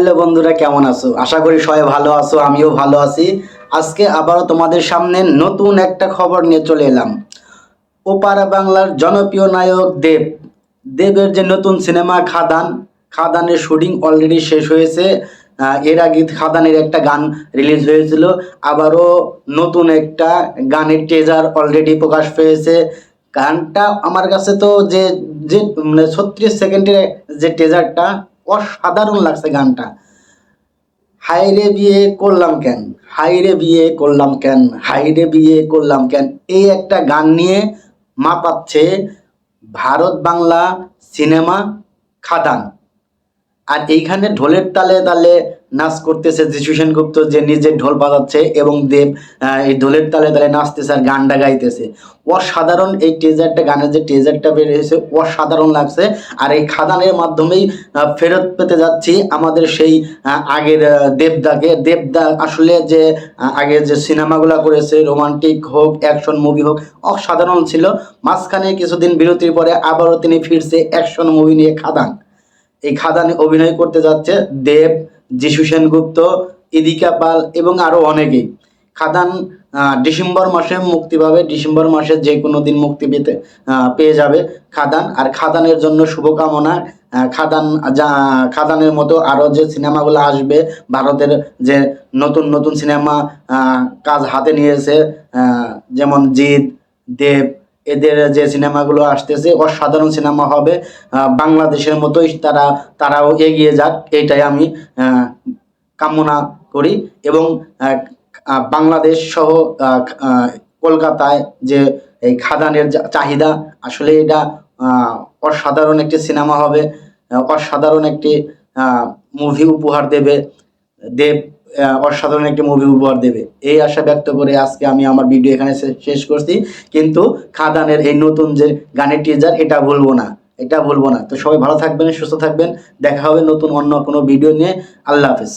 Hello বন্ধুরা, কেমন আছো? আশা করি সবাই ভালো আছো, আমিও ভালো আছি। আজকে আবারও তোমাদের সামনে নতুন একটা খবর নিয়ে চলে এলাম। ওপারা বাংলার জনপ্রিয় নায়ক দেবের যে নতুন সিনেমা খাদানের শুটিং অলরেডি শেষ হয়েছে। এর আগে খাদানের একটা গান রিলিজ হয়েছিল, আবারও নতুন একটা গানের টেজার অলরেডি প্রকাশ পেয়েছে। গানটা আমার কাছে তো যে যে মানে 36 সেকেন্ডের যে টেজারটা অসাধারণ লাগছে গানটা। হাইরে বিয়ে করলাম কেন, হাইরে বিয়ে করলাম কেন, হাইরে বিয়ে করলাম কেন, এই একটা গান নিয়ে মাতাচ্ছে ভারত বাংলা সিনেমা খাদান। আর এইখানে ঢোলের তালে তালে নাচ করতেছে যিশু সেনগুপ্ত, যে নিজে ঢোল বাজাচ্ছে, এবং দেব এই ঢোলের তালে তালে নাচতেছে আর গানটা গাইতেছে। অসাধারণ এই টেজারটা, গানের যে টেজারটা বের হয়েছে অসাধারণ লাগছে। আর এই খাদানের মাধ্যমেই ফেরত পেতে যাচ্ছি আমাদের সেই আগের দেবদা আসলে যে আগে যে সিনেমাগুলো করেছে, রোমান্টিক হোক অ্যাকশন মুভি হোক, অসাধারণ ছিল। মাঝখানে কিছুদিন বিরতির পরে আবারও তিনি ফিরছে অ্যাকশন মুভি নিয়ে খাদান। এই খাদানে অভিনয় করতে যাচ্ছে দেব, যিশু সেনগুপ্ত, ইদিকা পাল এবং আরো অনেকেই। খাদান ডিসেম্বর মাসে মুক্তি পাবে, ডিসেম্বর মাসে যে কোনো দিন মুক্তি পেয়ে যাবে খাদান। আর খাদানের জন্য শুভকামনা। খাদানের মতো আরো যে সিনেমাগুলো আসবে, ভারতের যে নতুন নতুন সিনেমা কাজ হাতে নিয়েছে, যেমন জিৎ, দেব, এদের যে সিনেমাগুলো আসতেছে অসাধারণ সিনেমা হবে। বাংলাদেশের মতোই তারাও এগিয়ে যাক, এটাই আমি কামনা করি। এবং বাংলাদেশ সহ কলকাতায় যে এই খাদানের চাহিদা, আসলে এটা অসাধারণ একটি সিনেমা হবে, অসাধারণ একটি মুভি উপহার দেবে দেব, অসাধারণ একটি মুভি উপহার দেবে, এই আশা ব্যক্ত করে আজকে আমি আমার ভিডিও এখানে শেষ করছি। কিন্তু খাদানের এই নতুন যে গানের টিজার, এটা ভুলবো না। তো সবাই ভালো থাকবেন, সুস্থ থাকবেন, দেখা হবে নতুন অন্য কোনো ভিডিও নিয়ে। আল্লাহ হাফেজ।